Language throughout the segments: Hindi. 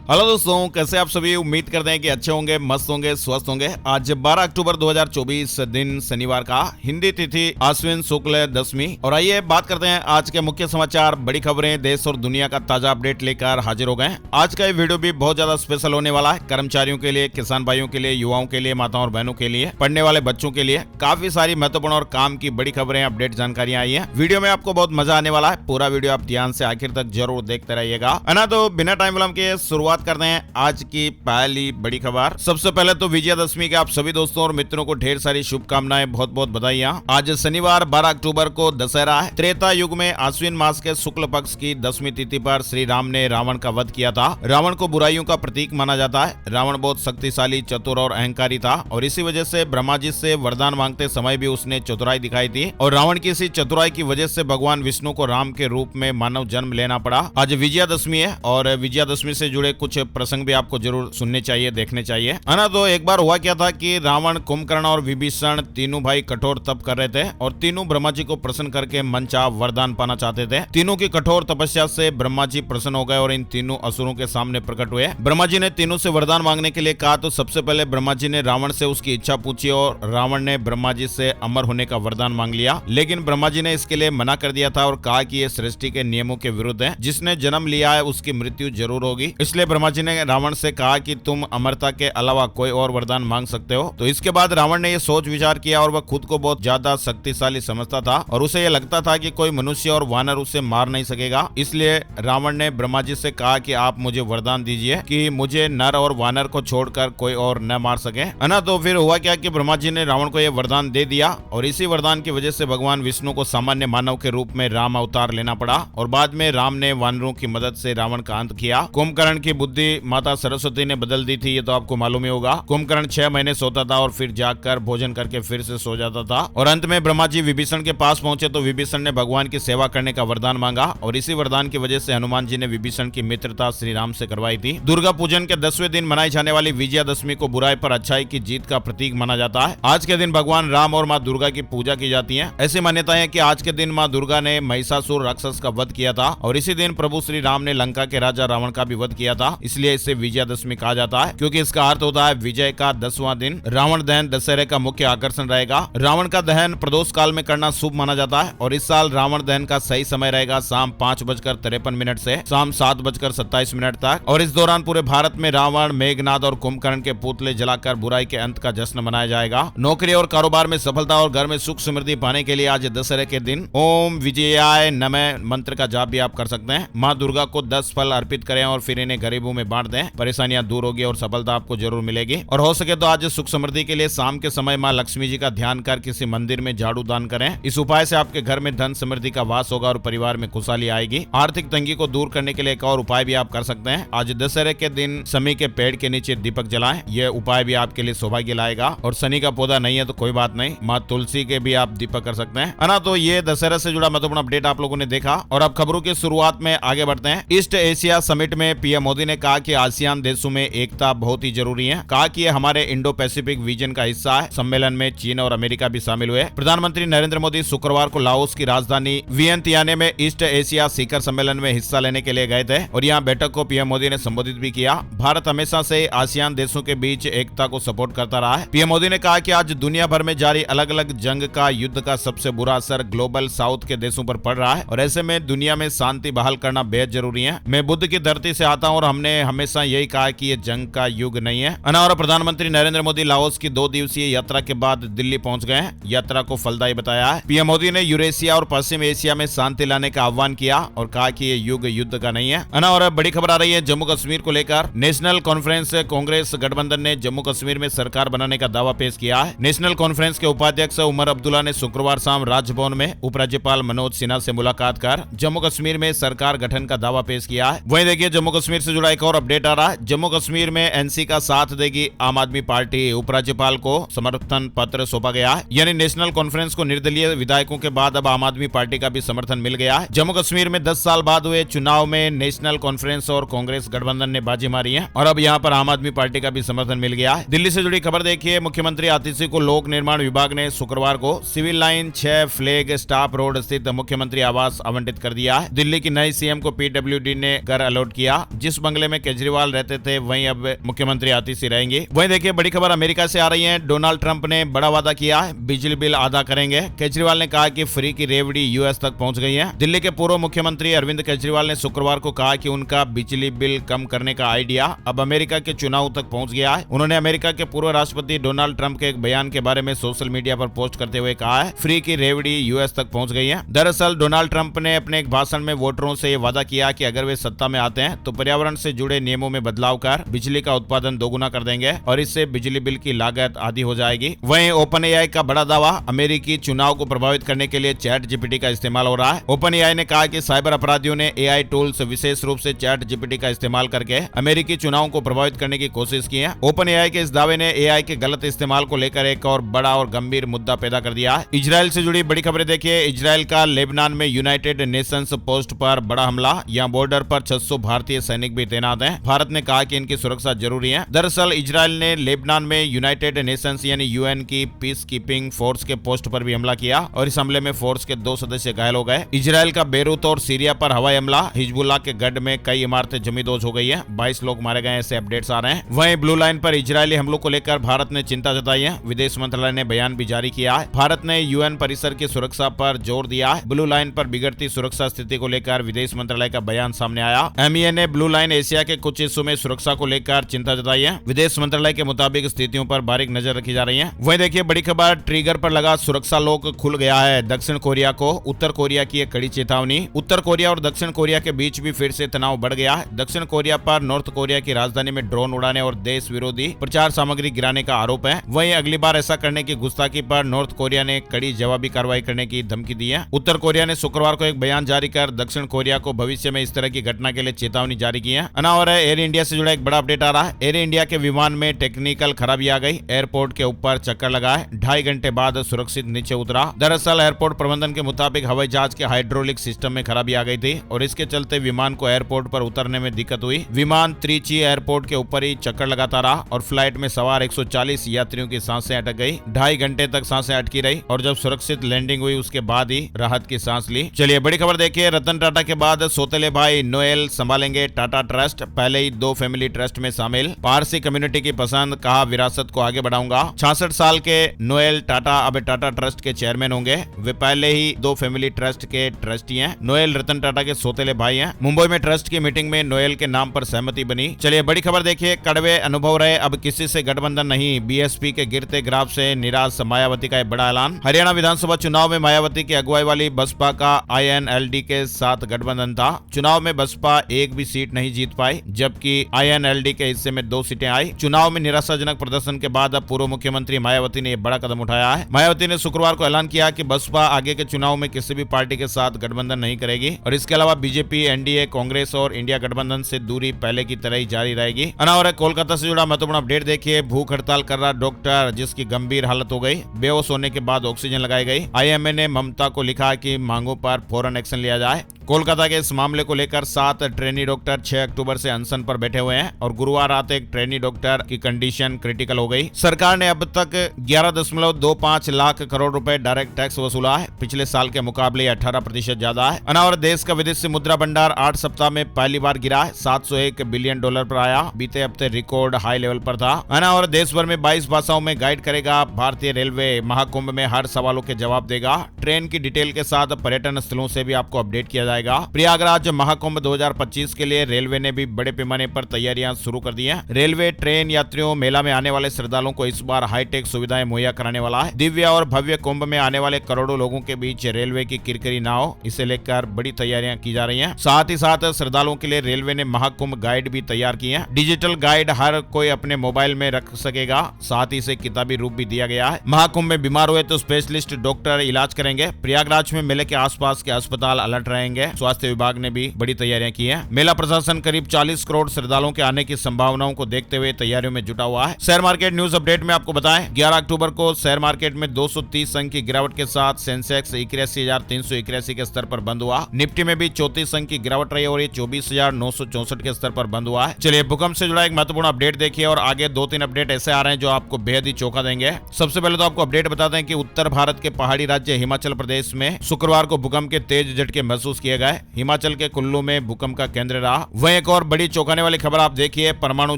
हेलो दोस्तों, कैसे आप सभी। उम्मीद करते हैं कि अच्छे होंगे, मस्त होंगे, स्वस्थ होंगे। आज 12 अक्टूबर 2024 दिन शनिवार का, हिंदी तिथि आश्विन शुक्ल दशमी। और आइए बात करते हैं आज के मुख्य समाचार, बड़ी खबरें, देश और दुनिया का ताजा अपडेट लेकर हाजिर हो गए। आज का ये वीडियो भी बहुत ज्यादा स्पेशल होने वाला है। कर्मचारियों के लिए, किसान भाइयों के लिए, युवाओं के लिए, माताओं और बहनों के लिए, पढ़ने वाले बच्चों के लिए काफी सारी महत्वपूर्ण और काम की बड़ी खबरें, अपडेट, जानकारियां आई है। वीडियो में आपको बहुत मजा आने वाला है। पूरा वीडियो आप ध्यान से आखिर तक जरूर देखते रहिएगा, है ना। तो बिना टाइम विलंब के शुरुआत करते हैं आज की पहली बड़ी खबर। सबसे पहले तो विजयादशमी के आप सभी दोस्तों और मित्रों को ढेर सारी शुभकामनाएं, बहुत बहुत बधाइयां। आज शनिवार 12 अक्टूबर को दशहरा है। त्रेता युग में आश्विन मास के शुक्ल पक्ष की दशमी तिथि पर श्री राम ने रावण का वध किया था। रावण को बुराइयों का प्रतीक माना जाता है। रावण बहुत शक्तिशाली, चतुर और अहंकारी था और इसी वजह से ब्रह्मा जी से वरदान मांगते समय भी उसने चतुराई दिखाई थी और रावण की इसी चतुराई की वजह से भगवान विष्णु को राम के रूप में मानव जन्म लेना पड़ा। आज विजयादशमी है और विजयादशमी से जुड़े कुछ प्रसंग भी आपको जरूर सुनने चाहिए, देखने चाहिए, है ना। तो एक बार हुआ क्या था कि रावण, कुंभकर्ण और विभीषण तीनों भाई कठोर तप कर रहे थे और तीनों ब्रह्मा जी को प्रसन्न करके मनचाहा वरदान पाना चाहते थे। तीनों की कठोर तपस्या से ब्रह्मा जी प्रसन्न हो गए और इन तीनों असुरों के सामने प्रकट हुए। ब्रह्मा जी ने तीनों से वरदान मांगने के लिए कहा तो सबसे पहले ब्रह्मा जी ने रावण से उसकी इच्छा पूछी और रावण ने ब्रह्मा जी से अमर होने का वरदान मांग लिया। लेकिन ब्रह्मा जी ने इसके लिए मना कर दिया था और कहा कि ये सृष्टि के नियमों के विरुद्ध है। जिसने जन्म लिया है उसकी मृत्यु जरूर होगी। इसलिए ब्रह्मा जी ने रावण से कहा कि तुम अमरता के अलावा कोई और वरदान मांग सकते हो। तो इसके बाद रावण ने ये सोच विचार किया और वह खुद को बहुत ज्यादा शक्तिशाली समझता था और उसे ये लगता था कि कोई मनुष्य और वानर उसे मार नहीं सकेगा। इसलिए रावण ने ब्रह्मा जी से कहा कि आप मुझे वरदान दीजिए कि मुझे नर और वानर को छोड़कर कोई और न मार सके, है ना। तो फिर हुआ क्या कि ब्रह्मा जी ने रावण को यह वरदान दे दिया और इसी वरदान की वजह से भगवान विष्णु को सामान्य मानव के रूप में राम अवतार लेना पड़ा और बाद में राम ने वानरों की मदद से रावण का अंत किया। कुंभकर्ण की बुद्धि माता सरस्वती ने बदल दी थी, ये तो आपको मालूम ही होगा। कुंभकर्ण 6 महीने सोता था और फिर जागकर भोजन करके फिर से सो जाता था और अंत में ब्रह्मा जी विभीषण के पास पहुंचे तो विभीषण ने भगवान की सेवा करने का वरदान मांगा और इसी वरदान की वजह से हनुमान जी ने विभीषण की मित्रता श्री राम से करवाई थी। दुर्गा पूजन के 10वें दिन मनाई जाने वाली विजयादशमी को बुराई पर अच्छाई की जीत का प्रतीक माना जाता है। आज के दिन भगवान राम और माँ दुर्गा की पूजा की जाती है। ऐसी मान्यता है कि आज के दिन माँ दुर्गा ने महिषासुर राक्षस का वध किया था और इसी दिन प्रभु श्री राम ने लंका के राजा रावण का भी वध किया था। इसलिए इसे विजयादशमी कहा जाता है क्योंकि इसका अर्थ होता है विजय का 10वां दिन। रावण दहन दशहरे का मुख्य आकर्षण रहेगा। रावण का दहन प्रदोष काल में करना शुभ माना जाता है और इस साल रावण दहन का सही समय रहेगा शाम 5:53 से शाम 7:27 तक और इस दौरान पूरे भारत में रावण, मेघनाद और कुंभकर्ण के पुतले जलाकर बुराई के अंत का जश्न मनाया जाएगा। नौकरी और कारोबार में सफलता और घर में सुख समृद्धि पाने के लिए आज दशहरे के दिन ओम विजयाय नमः मंत्र का जाप भी आप कर सकते हैं। माँ दुर्गा को 10 फल अर्पित करें और फिर इन्हें गरीबों में बांट दें। परेशानियां दूर होगी और सफलता आपको जरूर मिलेगी। और हो सके तो आज सुख समृद्धि के लिए शाम के समय माँ लक्ष्मी जी का ध्यान कर किसी मंदिर में झाड़ू दान करें। इस उपाय से आपके घर में धन समृद्धि का वास होगा और परिवार में खुशहाली आएगी। आर्थिक तंगी को दूर करने के लिए एक और उपाय भी आप कर सकते हैं। आज दशहरे के दिन शमी के पेड़ के नीचे दीपक जलाएं। यह उपाय भी आपके लिए सौभाग्य लाएगा। और शनि का पौधा नहीं है तो कोई बात नहीं, माँ तुलसी के भी आप दीपक कर सकते हैं, है ना। तो ये दशहरे से जुड़ा महत्वपूर्ण अपडेट आप लोगों ने देखा और अब खबरों की शुरुआत में आगे बढ़ते हैं। ईस्ट एशिया समिट में पीएम मोदी ने कहा कि आसियान देशों में एकता बहुत ही जरूरी है। कहा कि ये हमारे इंडो पैसिफिक विजन का हिस्सा है। सम्मेलन में चीन और अमेरिका भी शामिल हुए। प्रधानमंत्री नरेंद्र मोदी शुक्रवार को लाओस की राजधानी वियंतियाने में ईस्ट एशिया शिखर सम्मेलन में हिस्सा लेने के लिए गए थे और यहाँ बैठक को पीएम मोदी ने संबोधित भी किया। भारत हमेशा से आसियान देशों के बीच एकता को सपोर्ट करता रहा है। पीएम मोदी ने कहा कि आज दुनिया भर में जारी अलग अलग जंग का, युद्ध का सबसे बुरा असर ग्लोबल साउथ के देशों पर पड़ रहा है और ऐसे में दुनिया में शांति बहाल करना बेहद जरूरी है। मैं बुद्ध की धरती से आता हूँ और हमने हमेशा यही कहा कि ये जंग का युग नहीं है। और प्रधानमंत्री नरेंद्र मोदी लाओस की 2 दिवसीय यात्रा के बाद दिल्ली पहुंच गए हैं। यात्रा को फलदायी बताया है। पीएम मोदी ने यूरेशिया और पश्चिम एशिया में शांति लाने का आह्वान किया और कहा कि ये युग युद्ध का नहीं है। और बड़ी खबर आ रही है जम्मू कश्मीर को लेकर। नेशनल कॉन्फ्रेंस कांग्रेस गठबंधन ने जम्मू कश्मीर में सरकार बनाने का दावा पेश किया है। नेशनल कॉन्फ्रेंस के उपाध्यक्ष उमर अब्दुल्ला ने शुक्रवार शाम राजभवन में उपराज्यपाल मनोज सिन्हा से मुलाकात कर जम्मू कश्मीर में सरकार गठन का दावा पेश किया है। वहीं देखिए जम्मू कश्मीर से जुड़ा एक और अपडेट आ रहा है। जम्मू कश्मीर में एनसी का साथ देगी आम आदमी पार्टी। उपराज्यपाल को समर्थन पत्र सौंपा गया है। यानी नेशनल कॉन्फ्रेंस को निर्दलीय विधायकों के बाद अब आम आदमी पार्टी का भी समर्थन मिल गया है। जम्मू कश्मीर में 10 साल बाद हुए चुनाव में नेशनल कॉन्फ्रेंस और कांग्रेस गठबंधन ने बाजी मारी है और अब यहाँ पर आम आदमी पार्टी का भी समर्थन मिल गया है। दिल्ली से जुड़ी खबर देखिए। मुख्यमंत्री आतिशी को लोक निर्माण विभाग ने शुक्रवार को civil line 6 flag staff road स्थित मुख्यमंत्री आवास आवंटित कर दिया है। दिल्ली की नई सीएम को पीडब्ल्यूडी ने घर अलॉट किया। जिस बंगले बंगले में केजरीवाल रहते थे वहीं अब मुख्यमंत्री आतिशी रहेंगी। वहीं देखिए बड़ी खबर अमेरिका से आ रही है। डोनाल्ड ट्रंप ने बड़ा वादा किया है, बिजली बिल आधा करेंगे। केजरीवाल ने कहा कि फ्री की रेवड़ी यूएस तक पहुंच गई है। दिल्ली के पूर्व मुख्यमंत्री अरविंद केजरीवाल ने शुक्रवार को कहा कि उनका बिजली बिल कम करने का आइडिया अब अमेरिका के चुनाव तक पहुंच गया है। उन्होंने अमेरिका के पूर्व राष्ट्रपति डोनाल्ड ट्रंप के एक बयान के बारे में सोशल मीडिया पर पोस्ट करते हुए कहा है, फ्री की रेवड़ी यूएस तक पहुंच गई है। दरअसल डोनाल्ड ट्रंप ने अपने एक भाषण में वोटरों से यह वादा किया कि अगर वे सत्ता में आते हैं तो पर्यावरण से जुड़े नियमों में बदलाव कर बिजली का उत्पादन दोगुना कर देंगे और इससे बिजली बिल की लागत आधी हो जाएगी। वहीं ओपन एआई का बड़ा दावा, अमेरिकी चुनाव को प्रभावित करने के लिए चैट जीपीटी का इस्तेमाल हो रहा है। ओपन एआई ने कहा कि साइबर अपराधियों ने एआई टूल्स विशेष रूप से चैट जीपीटी का इस्तेमाल करके अमेरिकी चुनाव को प्रभावित करने की कोशिश की है। ओपन एआई के इस दावे ने एआई के गलत इस्तेमाल को लेकर एक और बड़ा और गंभीर मुद्दा पैदा कर दिया है। इजराइल से जुड़ी बड़ी खबरें देखिए। इजराइल का लेबनान में यूनाइटेड नेशंस पोस्ट पर बड़ा हमला, यहां बॉर्डर पर 600 भारतीय सैनिक भी तैनात हैं। भारत ने कहा कि इनकी सुरक्षा जरूरी है। दरअसल इजराइल ने लेबनान में यूनाइटेड नेशंस यानी यूएन की पीस कीपिंग फोर्स के पोस्ट पर भी हमला किया और इस हमले में फोर्स के 2 सदस्य घायल हो गए। इजराइल का बेरूत और सीरिया पर हवाई हमला, हिजबुल्लाह के गढ़ में कई इमारतें जमींदोज हो गई है, 22 लोग मारे गए, ऐसे अपडेट्स आ रहे हैं। वहीं ब्लू लाइन पर इजरायली हमलों को लेकर भारत ने चिंता जताई है। विदेश मंत्रालय ने बयान भी जारी किया है। भारत ने यूएन परिसर की सुरक्षा पर जोर दिया है। ब्लू लाइन पर बिगड़ती सुरक्षा स्थिति को लेकर विदेश मंत्रालय का बयान सामने आया। एमईए ने ब्लू लाइन एशिया के कुछ हिस्सों में सुरक्षा को लेकर चिंता जताई है। विदेश मंत्रालय के मुताबिक स्थितियों पर बारीक नजर रखी जा रही है। वहीं देखिए बड़ी खबर, ट्रिगर पर लगा सुरक्षा लॉक खुल गया है दक्षिण कोरिया को। उत्तर कोरिया की एक कड़ी चेतावनी। उत्तर कोरिया और दक्षिण कोरिया के बीच भी फिर से तनाव बढ़ गया है। दक्षिण कोरिया पर नॉर्थ कोरिया की राजधानी में ड्रोन उड़ाने और देश विरोधी प्रचार सामग्री गिराने का आरोप है। वहीं अगली बार ऐसा करने की गुस्ताखी पर नॉर्थ कोरिया ने कड़ी जवाबी कार्रवाई करने की धमकी दी है। उत्तर कोरिया ने शुक्रवार को एक बयान जारी कर दक्षिण कोरिया को भविष्य में इस तरह की घटना के लिए चेतावनी जारी की है। और एयर इंडिया से जुड़ा एक बड़ा अपडेट आ रहा है। एयर इंडिया के विमान में टेक्निकल खराबी आ गई, एयरपोर्ट के ऊपर चक्कर लगाए, 2.5 घंटे बाद सुरक्षित नीचे उतरा। दरअसल एयरपोर्ट प्रबंधन के मुताबिक हवाई जहाज के हाइड्रोलिक सिस्टम में खराबी आ गई थी और इसके चलते विमान को एयरपोर्ट पर उतरने में दिक्कत हुई। विमान त्रिची एयरपोर्ट के ऊपर ही चक्कर लगाता रहा और फ्लाइट में सवार 140 यात्रियों की सांसें अटक गई। 2.5 घंटे तक सांसें अटकी रही और जब सुरक्षित लैंडिंग हुई उसके बाद ही राहत की सांस ली। चलिए बड़ी खबर देखिए, रतन टाटा के बाद सौतेले भाई नोएल संभालेंगे टाटा ट्रस्ट। पहले ही 2 फैमिली ट्रस्ट में शामिल। पारसी कम्युनिटी की पसंद, कहा विरासत को आगे बढ़ाऊंगा। 66 साल के नोएल टाटा अब टाटा ट्रस्ट के चेयरमैन होंगे। वे पहले ही 2 फैमिली ट्रस्ट के ट्रस्टी हैं। नोएल रतन टाटा के सौतेले भाई हैं। मुंबई में ट्रस्ट की मीटिंग में नोएल के नाम पर सहमति बनी। चलिए बड़ी खबर देखिए, कड़वे अनुभव रहे, अब किसी से गठबंधन नहीं। बीएसपी के गिरते ग्राफ से निराश मायावती का बड़ा ऐलान। हरियाणा विधानसभा चुनाव में मायावती की अगुवाई वाली बसपा का आईएनएलडी के साथ गठबंधन था। चुनाव में बसपा एक भी सीट नहीं जीत पाई, जबकि आईएनएलडी के हिस्से में 2 सीटें आई। चुनाव में निराशाजनक प्रदर्शन के बाद अब पूर्व मुख्यमंत्री मायावती ने बड़ा कदम उठाया है। मायावती ने शुक्रवार को ऐलान किया कि बसपा आगे के चुनाव में किसी भी पार्टी के साथ गठबंधन नहीं करेगी और इसके अलावा बीजेपी, एनडीए, कांग्रेस और इंडिया गठबंधन से दूरी पहले की तरह ही जारी रहेगी। और कोलकाता से जुड़ा महत्वपूर्ण अपडेट देखिए, भूख हड़ताल कर रहा डॉक्टर जिसकी गंभीर हालत हो गई, बेहोश होने के बाद ऑक्सीजन लगाई गई। आईएमए ने ममता को लिखा कि मांगों पर फौरन एक्शन लिया जाए। कोलकाता के इस मामले को लेकर 7 ट्रेनी डॉक्टर 6 अक्टूबर से अनशन पर बैठे हुए हैं और गुरुवार रात एक ट्रेनी डॉक्टर की कंडीशन क्रिटिकल हो गई। सरकार ने अब तक 11.25 लाख करोड़ रुपए डायरेक्ट टैक्स वसूला है, पिछले साल के मुकाबले 18% ज्यादा है। और देश का विदेशी मुद्रा भंडार 8 सप्ताह में पहली बार गिरा है, $701 बिलियन पर आया, बीते हफ्ते रिकॉर्ड हाई लेवल पर था। और देश भर में 22 भाषाओं में गाइड करेगा भारतीय रेलवे। महाकुंभ में हर सवालों के जवाब देगा। ट्रेन की डिटेल के साथ पर्यटन स्थलों से भी आपको अपडेट किया जाएगा। प्रयागराज महाकुंभ 2025 के लिए रेलवे ने भी बड़े पैमाने पर तैयारियां शुरू कर दी हैं। रेलवे ट्रेन यात्रियों, मेला में आने वाले श्रद्धालुओं को इस बार हाईटेक सुविधाएं मुहैया कराने वाला है। दिव्य और भव्य कुंभ में आने वाले करोड़ों लोगों के बीच रेलवे की किरकिरी ना हो, इसे लेकर बड़ी तैयारियां की जा रही हैं। साथ ही साथ श्रद्धालुओं के लिए रेलवे ने महाकुंभ गाइड भी तैयार किए हैं। डिजिटल गाइड हर कोई अपने मोबाइल में रख सकेगा, साथ ही इसे किताबी रूप भी दिया गया है। महाकुंभ में बीमार हुए तो स्पेशलिस्ट डॉक्टर इलाज करेंगे। प्रयागराज में मेले के आसपास के अस्पताल अलर्ट रहेंगे। स्वास्थ्य विभाग ने भी बड़ी तैयारियां की हैं। मेला प्रशासन करीब 40 करोड़ श्रद्धालुओं के आने की संभावनाओं को देखते हुए तैयारियों में जुटा हुआ है। शेयर मार्केट न्यूज अपडेट में आपको बताएं, 11 अक्टूबर को शेयर मार्केट में 230 अंक की गिरावट के साथ सेंसेक्स 81,381 के स्तर पर बंद हुआ। निफ्टी में भी 34 अंक की गिरावट रही और ये 24,964 के स्तर पर बंद हुआ है। चलिए भूकंप से जुड़ा एक महत्वपूर्ण अपडेट देखिए और आगे 2-3 अपडेट ऐसे आ रहे हैं जो आपको बेहद ही चौंका देंगे। सबसे पहले तो आपको अपडेट बताते हैं कि उत्तर भारत के पहाड़ी राज्य हिमाचल प्रदेश में शुक्रवार को भूकंप के तेज झटके महसूस किए गए। हिमाचल के कुल्लू में भूकंप का केंद्र रहा। वहीं एक और बड़ी चौंकाने वाली खबर आप देखिए, परमाणु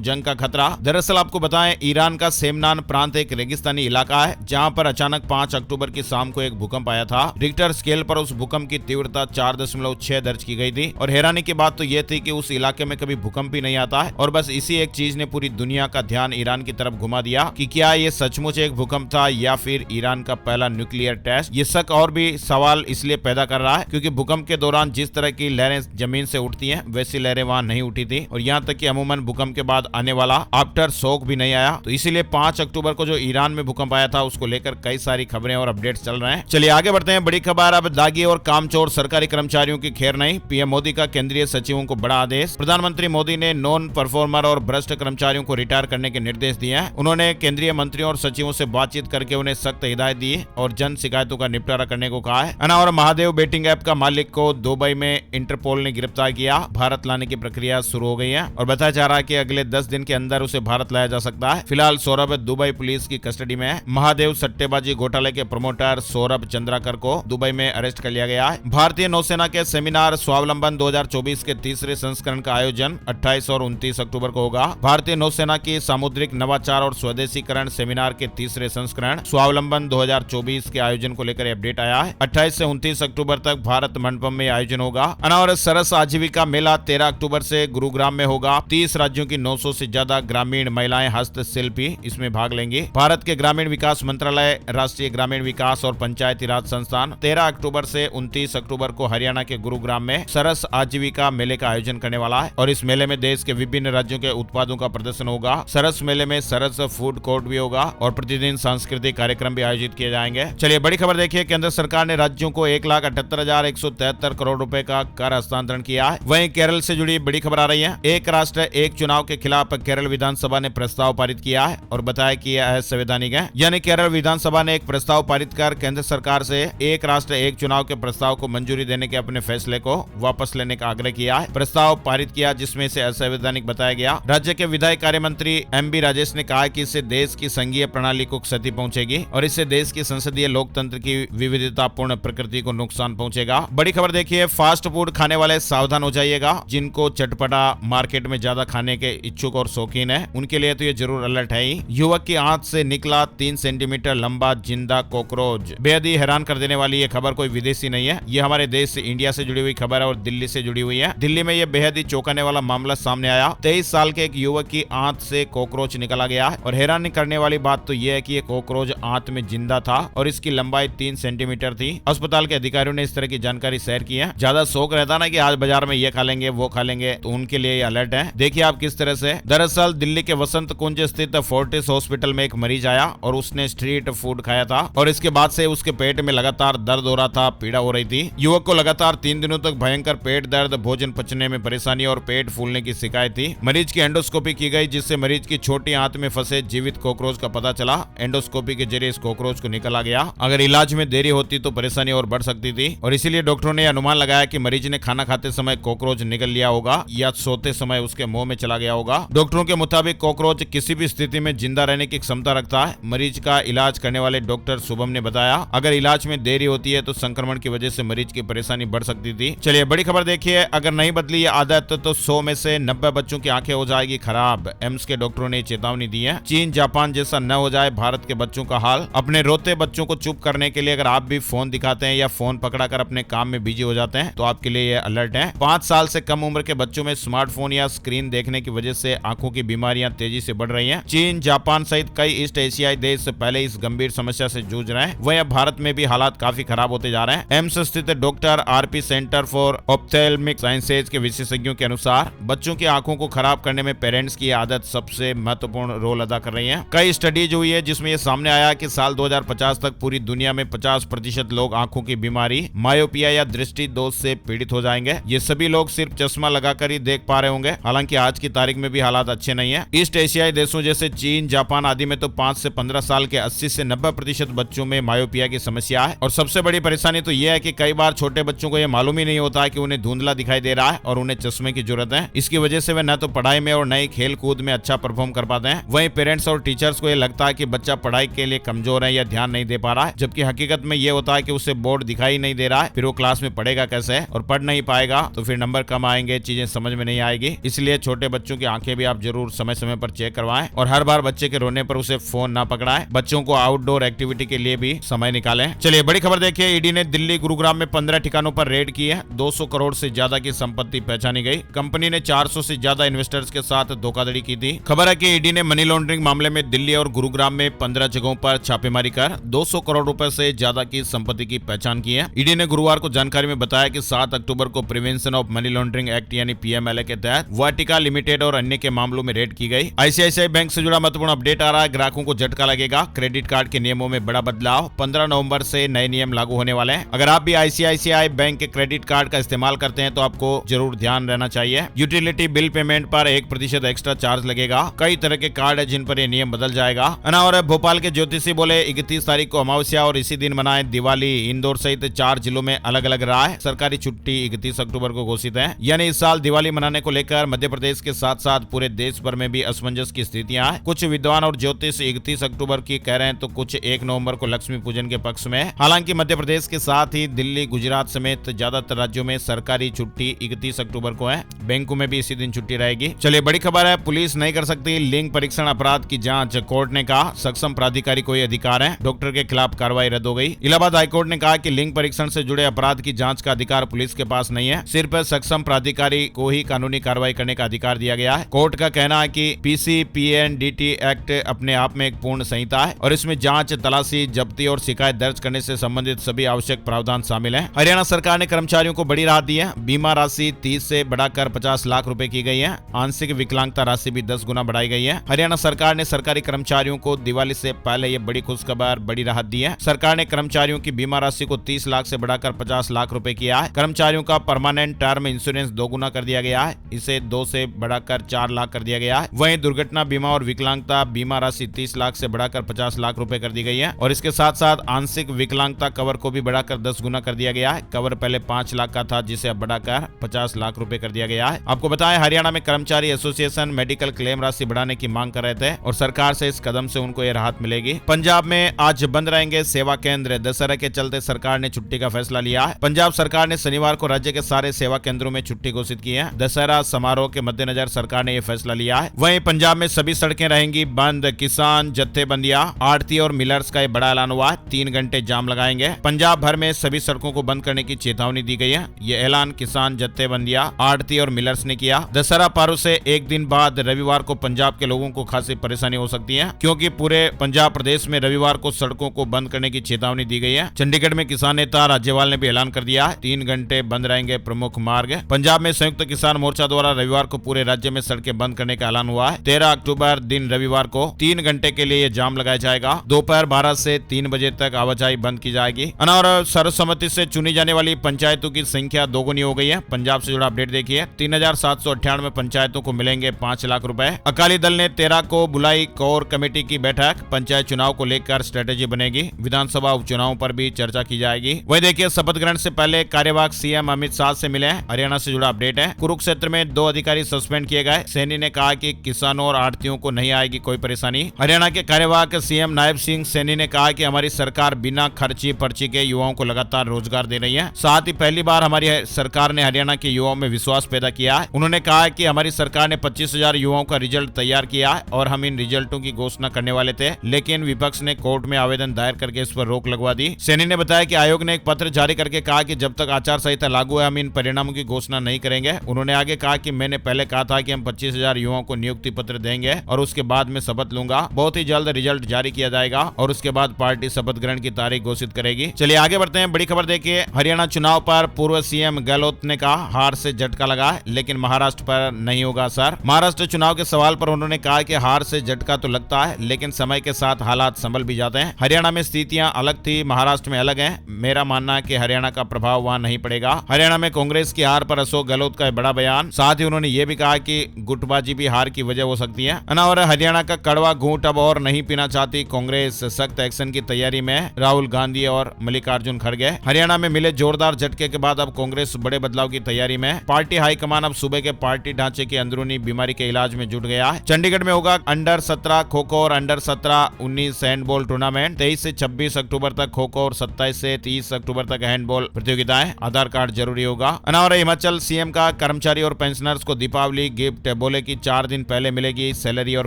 जंग का खतरा। दरअसल आपको बताएं, ईरान का सेमनान प्रांत एक रेगिस्तानी इलाका है जहां पर अचानक 5 अक्टूबर की शाम को एक भूकंप आया था। रिक्टर स्केल पर उस भूकंप की तीव्रता 4.6 दर्ज की गई थी और हैरानी की बात तो यह थी कि उस इलाके में कभी भूकंप ही नहीं आता है और बस इसी एक चीज ने पूरी दुनिया का ध्यान ईरान की तरफ घुमा दिया कि क्या ये सचमुच एक भूकंप था या फिर ईरान का पहला न्यूक्लियर टेस्ट। ये शक और भी सवाल इसलिए पैदा कर रहा है क्योंकि भूकंप के दौरान जिस तरह की लहरें जमीन से उठती हैं वैसी लहरें वहां नहीं उठी थी और यहाँ तक कि अमूमन भूकंप के बाद आने वाला आफ्टर शॉक भी नहीं आया। तो इसीलिए 5 अक्टूबर को जो ईरान में भूकंप आया था उसको लेकर कई सारी खबरें और अपडेट्स चल रहे हैं। चलिए आगे बढ़ते हैं। बड़ी खबर, अब दागी और कामचोर सरकारी कर्मचारियों की खैर नहीं। पीएम मोदी का केंद्रीय सचिवों को बड़ा आदेश। प्रधानमंत्री मोदी ने नॉन परफॉर्मर और भ्रष्ट कर्मचारियों को रिटायर करने के निर्देश दिए हैं। उन्होंने केंद्रीय मंत्रियों और सचिवों से बातचीत करके उन्हें सख्त हिदायत दी और जन शिकायतों का निपटारा करने को कहा है। और महादेव बेटिंग ऐप का मालिक को दुबई में इंटरपोल ने गिरफ्तार किया। भारत लाने की प्रक्रिया शुरू हो गई है और बताया जा रहा है कि अगले 10 दिन के अंदर उसे भारत लाया जा सकता है। फिलहाल सौरभ दुबई पुलिस की कस्टडी में है। महादेव सट्टेबाजी घोटाले के प्रमोटर सौरभ चंद्राकर को दुबई में अरेस्ट कर लिया गया है। भारतीय नौसेना के सेमिनार स्वावलंबन 2024 के तीसरे संस्करण का आयोजन 28 और 29 अक्टूबर को होगा। भारतीय नौसेना की सामुद्रिक नवाचार और स्वदेशीकरण सेमिनार के तीसरे संस्करण स्वावलंबन 2024 के आयोजन को लेकर अपडेट आया है। 28 से 29 अक्टूबर तक भारत मंडपम में आयोजन होगा। और सरस आजीविका मेला 13 अक्टूबर से गुरुग्राम में होगा। 30 राज्यों की 900 से ज्यादा ग्रामीण महिलाएं हस्तशिल्पी इसमें भाग लेंगी। भारत के ग्रामीण विकास मंत्रालय, राष्ट्रीय ग्रामीण विकास और पंचायती राज संस्थान 13 अक्टूबर से 29 अक्टूबर को हरियाणा के गुरुग्राम में सरस आजीविका मेले का आयोजन करने वाला है और इस मेले में देश के विभिन्न राज्यों के उत्पादों का प्रदर्शन होगा। सरस मेले में सरस फूड कोर्ट भी होगा और प्रतिदिन सांस्कृतिक कार्यक्रम भी आयोजित किए जाएंगे। चलिए बड़ी खबर देखिए, केंद्र सरकार ने राज्यों को 1,78,173 करोड़ रुपए का कर हस्तांतरण किया है। वहीं केरल से जुड़ी बड़ी खबर आ रही है। एक राष्ट्र एक चुनाव के खिलाफ केरल विधानसभा ने प्रस्ताव पारित किया है और बताया कि यह असंवैधानिक है। यानी केरल विधानसभा ने एक प्रस्ताव पारित कर केंद्र सरकार से एक राष्ट्र एक चुनाव के प्रस्ताव को मंजूरी देने के अपने फैसले को वापस लेने का आग्रह किया है। प्रस्ताव पारित किया जिसमें से असंवैधानिक बताया गया। राज्य के विधायी कार्य मंत्री एमबी राजेश ने कहा कि इससे देश की संघीय प्रणाली को क्षति पहुंचेगी और इससे देश की संसदीय लोकतंत्र की विविधतापूर्ण प्रकृति को नुकसान पहुंचेगा। बड़ी खबर देखिए, फास्ट फूड खाने वाले सावधान हो जाइएगा। जिनको चटपटा मार्केट में ज्यादा खाने के इच्छुक और शौकीन है उनके लिए तो ये जरूर अलर्ट है ही। युवक की आंत से निकला 3 सेंटीमीटर लंबा जिंदा कॉकरोच। बेहद ही हैरान कर देने वाली ये खबर कोई विदेशी नहीं है, ये हमारे देश से इंडिया से जुड़ी हुई खबर है और दिल्ली से जुड़ी हुई है। दिल्ली में ये बेहद ही चौंकाने वाला मामला सामने आया। 23 साल के एक युवक की आंत से कॉकरोच निकला गया है और हैरान करने वाली बात तो यह है कि ये कॉकरोच आंत में जिंदा था और इसकी लंबाई 3 सेंटीमीटर थी। अस्पताल के अधिकारियों ने इस तरह की जानकारी शेयर की है। ज्यादा शौक रहता ना कि आज बाजार में ये खा लेंगे वो खा लेंगे, तो उनके लिए ये अलर्ट है। देखिए आप किस तरह से। दरअसल दिल्ली के वसंत कुंज स्थित फोर्टिस हॉस्पिटल में एक मरीज आया और उसने स्ट्रीट फूड खाया था और इसके बाद से उसके पेट में लगातार दर्द हो रहा था, पीड़ा हो रही थी। युवक को लगातार 3 दिनों तक भयंकर पेट दर्द, भोजन पचने में परेशानी और पेट फूलने की शिकायत थी। मरीज की एंडोस्कोपी की गई जिससे मरीज की छोटी आंत में फंसे जीवित कॉकरोच का पता चला। एंडोस्कोपी के जरिए इस कॉकरोच को निकाला गया। अगर इलाज में देरी होती तो परेशानी और बढ़ सकती थी और इसीलिए डॉक्टरों ने अनुमान लगाया कि मरीज ने खाना खाते समय कॉकरोच निकल लिया होगा या सोते समय उसके मुंह में चला गया होगा। डॉक्टरों के मुताबिक कॉकरोच किसी भी स्थिति में जिंदा रहने की क्षमता रखता है। मरीज का इलाज करने वाले डॉक्टर शुभम ने बताया, अगर इलाज में देरी होती है तो संक्रमण की वजह से मरीज की परेशानी बढ़ सकती थी। चलिए बड़ी खबर देखिए, अगर नहीं बदली ये आदत तो 100 में से 90 बच्चों की आंखें हो जाएगी खराब। एम्स के डॉक्टरों ने चेतावनी दी है। चीन जापान जैसा न हो जाए भारत के बच्चों का हाल। अपने रोते बच्चों को चुप करने के लिए अगर आप भी फोन दिखाते हैं या फोन पकड़ाकर अपने काम में बिजी हो जाते हैं तो आपके लिए ये अलर्ट है। 5 साल से कम उम्र के बच्चों में स्मार्टफोन या स्क्रीन देखने की वजह से आंखों की बीमारियां तेजी से बढ़ रही हैं। चीन जापान सहित कई ईस्ट एशियाई देश पहले इस गंभीर समस्या से जूझ रहे हैं। वहीं अब भारत में भी हालात काफी खराब होते जा रहे हैं। एम्स स्थित doctor RP centre for ophthalmic sciences के विशेषज्ञों के अनुसार बच्चों की आंखों को खराब करने में पेरेंट्स की आदत सबसे महत्वपूर्ण रोल अदा कर रही है। कई स्टडीज हुई है जिसमें यह सामने आया कि साल 2050 तक पूरी दुनिया में 50% लोग आंखों की बीमारी, मायोपिया या दृष्टि दोष से पीड़ित हो जाएंगे। ये सभी लोग सिर्फ चश्मा लगाकर ही देख पा रहे होंगे। हालांकि आज की तारीख में भी हालात अच्छे नहीं है। ईस्ट एशियाई देशों जैसे चीन जापान आदि में तो 5 से 15 साल के 80 से 90% बच्चों में मायोपिया की समस्या है और सबसे बड़ी परेशानी तो यह है कि कई बार छोटे बच्चों को यह मालूम ही नहीं होता है कि उन्हें धुंधला दिखाई दे रहा है और उन्हें चश्मे की जरूरत है। इसकी वजह से वे न तो पढ़ाई में और न ही खेल कूद में अच्छा परफॉर्म कर पाते हैं। वहीं पेरेंट्स और टीचर्स को यह लगता है कि बच्चा पढ़ाई के लिए कमजोर है या ध्यान नहीं दे पा रहा है, जबकि हकीकत में यह होता है कि उसे बोर्ड दिखाई नहीं दे रहा है, फिर वो क्लास में पढ़ेगा पढ़ेगा कैसे और पढ़ नहीं पाएगा तो फिर नंबर कम आएंगे, चीजें समझ में नहीं आएगी। इसलिए छोटे बच्चों की आंखें भी आप जरूर समय समय पर चेक करवाएं और हर बार बच्चे के रोने पर उसे फोन ना पकड़ाएं। बच्चों को आउटडोर एक्टिविटी के लिए भी समय निकालें। चलिए बड़ी खबर देखिए, ईडी ने दिल्ली गुरुग्राम में 15 ठिकानों पर रेड की है। 200 करोड़ से ज्यादा की संपत्ति पहचानी गई। कंपनी ने 400 से ज्यादा इन्वेस्टर्स के साथ धोखाधड़ी की थी। खबर है कि ईडी ने मनी लॉन्ड्रिंग मामले में दिल्ली और गुरुग्राम में 15 जगहों पर छापेमारी कर 200 करोड़ रुपए से ज्यादा की संपत्ति की पहचान की है। ईडी ने गुरुवार को जानकारी में बताया कि 7 अक्टूबर को prevention of money laundering act यानी पीएमएलए के तहत वाटिका लिमिटेड और अन्य के मामलों में रेड की गई। आईसीआईसीआई बैंक से जुड़ा महत्वपूर्ण अपडेट आ रहा है। ग्राहकों को झटका लगेगा। क्रेडिट कार्ड के नियमों में बड़ा बदलाव। 15 नवंबर से नए नियम लागू होने वाले हैं। अगर आप भी आईसीआईसीआई बैंक के क्रेडिट कार्ड का इस्तेमाल करते हैं तो आपको जरूर ध्यान रहना चाहिए। यूटिलिटी बिल पेमेंट पर 1% एक्स्ट्रा चार्ज लगेगा। कई तरह के कार्ड है जिन पर यह नियम बदल जाएगा। और भोपाल के ज्योतिषी बोले 31 तारीख को अमावस्या और इसी दिन मनाए दिवाली। इंदौर सहित 4 जिलों में अलग अलग राय। सरकारी छुट्टी 31 अक्टूबर को घोषित है। यानी इस साल दिवाली मनाने को लेकर मध्य प्रदेश के साथ साथ पूरे देश भर में भी असमंजस की स्थितियां हैं। कुछ विद्वान और ज्योतिष 31 अक्टूबर की कह रहे हैं तो कुछ 1 नवंबर को लक्ष्मी पूजन के पक्ष में। हालांकि मध्य प्रदेश के साथ ही दिल्ली, गुजरात समेत ज्यादातर राज्यों में सरकारी छुट्टी 31 अक्टूबर को है। बैंकों में भी इसी दिन छुट्टी रहेगी। चलिए बड़ी खबर है, पुलिस नहीं कर सकती लिंग परीक्षण अपराध की जांच। कोर्ट ने कहा सक्षम प्राधिकारी को यह अधिकार है। डॉक्टर के खिलाफ कार्रवाई रद्द हो गई। इलाहाबाद हाईकोर्ट ने कहा कि लिंग परीक्षण से जुड़े अपराध की जांच का अधिकार पुलिस के पास नहीं है। सिर्फ सक्षम प्राधिकारी को ही कानूनी कार्रवाई करने का अधिकार दिया गया है। कोर्ट का कहना है कि पीसीपीएनडीटी एक्ट अपने आप में एक पूर्ण संहिता है और इसमें जांच, तलाशी, जब्ती और शिकायत दर्ज करने से संबंधित सभी आवश्यक प्रावधान शामिल हैं। हरियाणा सरकार ने कर्मचारियों को बड़ी राहत दी है। बीमा राशि 30 से बढ़ाकर 50 लाख रुपए की गई है। आंशिक विकलांगता राशि भी 10 गुना बढ़ाई गई है। हरियाणा सरकार ने सरकारी कर्मचारियों को दिवाली से पहले ये बड़ी खुशखबर, बड़ी राहत दी है। सरकार ने कर्मचारियों की बीमा राशि को 30 लाख से बढ़ाकर 50 लाख रुपए किया है। कर्मचारियों का परमानेंट टर्म इंश्योरेंस 2 गुना कर दिया गया है। इसे 2 से बढ़ाकर 4 लाख कर दिया गया है। वहीं दुर्घटना बीमा और विकलांगता बीमा राशि 30 लाख से बढ़ाकर 50 लाख रुपए कर दी गई है और इसके साथ साथ आंशिक विकलांगता कवर को भी बढ़ाकर 10 गुना कर दिया गया है। कवर पहले 5 लाख का था जिसे अब बढ़ाकर 50 लाख रुपए कर दिया गया है। आपको बताएं, हरियाणा में कर्मचारी एसोसिएशन मेडिकल क्लेम राशि बढ़ाने की मांग कर रहे थे और सरकार से इस कदम से उनको यह राहत मिलेगी। पंजाब में आज बंद रहेंगे सेवा केंद्र। दशहरा के चलते सरकार ने छुट्टी का फैसला लिया है। पंजाब सरकार ने शनिवार को राज्य के सारे सेवा केंद्रों में छुट्टी घोषित की है। दशहरा समारोह के मद्देनजर सरकार ने यह फैसला लिया है। वहीं पंजाब में सभी सड़कें रहेंगी बंद। किसान जत्थेबंदियां, आड़ती और मिलर्स का यह बड़ा ऐलान हुआ है। 3 घंटे जाम लगाएंगे। पंजाब भर में सभी सड़कों को बंद करने की चेतावनी दी गई है। यह ऐलान किसान जत्थेबंदियां, आड़ती और मिलर्स ने किया। दशहरा पर्व से एक दिन बाद रविवार को पंजाब के लोगों को खासी परेशानी हो सकती है क्योंकि पूरे पंजाब प्रदेश में रविवार को सड़कों को बंद करने की चेतावनी दी गई है। चंडीगढ़ में किसान नेता राज्यपाल ने भी ऐलान कर दिया है 3 घंटे बंद रहेंगे प्रमुख मार्ग। पंजाब में संयुक्त किसान मोर्चा द्वारा रविवार को पूरे राज्य में सड़कें बंद करने का ऐलान हुआ है। 13 अक्टूबर दिन रविवार को 3 घंटे के लिए जाम लगाया जाएगा। दोपहर 12 से 3 बजे तक आवाजाही बंद की जाएगी। और सर्वसम्मति से चुनी जाने वाली पंचायतों की संख्या 2 गुनी हो गई है। पंजाब से जुड़ा अपडेट देखिए, 3798 पंचायतों को मिलेंगे 5 लाख रुपए। अकाली दल ने 13 को बुलाई कोर कमेटी की बैठक। पंचायत चुनाव को लेकर स्ट्रेटेजी बनेगी। विधानसभा उपचुनाव पर भी चर्चा की जाएगी। वही देखिए, शपथ ग्रहण से पहले कार्यवाहक सीएम अमित शाह से मिले। हरियाणा से जुड़ा अपडेट है। कुरुक्षेत्र में 2 अधिकारी सस्पेंड किए गए। सैनी ने कहा कि किसानों और आढ़तियों को नहीं आएगी कोई परेशानी। हरियाणा के कार्यवाहक सीएम नायब सिंह सैनी ने कहा कि हमारी सरकार बिना खर्ची पर्ची के युवाओं को लगातार रोजगार दे रही है। साथ ही पहली बार हमारी सरकार ने हरियाणा के युवाओं में विश्वास पैदा किया है। उन्होंने कहा कि हमारी सरकार ने 25,000 युवाओं का रिजल्ट तैयार किया है और हम इन रिजल्टों की घोषणा करने वाले थे, लेकिन विपक्ष ने कोर्ट में आवेदन दायर करके इस पर रोक लगवा दी। सैनी ने बताया कि आयोग ने एक पत्र जारी करके कहा कि जब तक आचार संहिता लागू है हम इन परिणामों की घोषणा नहीं करेंगे। उन्होंने आगे कहा कि मैंने पहले कहा था कि हम 25,000 युवाओं को नियुक्ति पत्र देंगे और उसके बाद में शपथ लूंगा। बहुत ही जल्द रिजल्ट जारी किया जाएगा और उसके बाद पार्टी शपथ ग्रहण की तारीख घोषित करेगी। चलिए आगे बढ़ते हैं। बड़ी खबर देखिए, हरियाणा चुनाव पर पूर्व सीएम गहलोत ने कहा हार से झटका लगा है लेकिन महाराष्ट्र पर नहीं होगा असर। महाराष्ट्र चुनाव के सवाल पर उन्होंने कहा कि हार से झटका तो लगता है लेकिन समय के साथ हालात संभल भी जाते हैं। हरियाणा में स्थितियां अलग थी, महाराष्ट्र में अलग है। मेरा मानना है कि हरियाणा का प्रभाव वहां नहीं पड़ेगा। हरियाणा में कांग्रेस की हार पर अशोक गहलोत का बड़ा बयान। साथ ही उन्होंने ये भी कहा कि गुटबाजी भी हार की वजह हो सकती है। और हरियाणा का कड़वा घूंट अब और नहीं पीना चाहती कांग्रेस। सख्त एक्शन की तैयारी में राहुल गांधी और मल्लिकार्जुन खड़गे। हरियाणा में मिले जोरदार झटके के बाद अब कांग्रेस बड़े बदलाव की तैयारी में। पार्टी हाईकमान अब सूबे के पार्टी ढांचे की अंदरूनी बीमारी के इलाज में जुट गया है। चंडीगढ़ में होगा अंडर 17 खो खो और अंडर 17-19 हैंडबॉल टूर्नामेंट। 23 से 26 अक्टूबर तक खो खो और 27 से 30 अक्टूबर तक हैंडबॉल प्रतियोगिता। सुविधाएं, आधार कार्ड जरूरी होगा। और हिमाचल सीएम का कर्मचारी और पेंशनर्स को दीपावली गिफ्ट, बोले कि 4 दिन पहले मिलेगी सैलरी और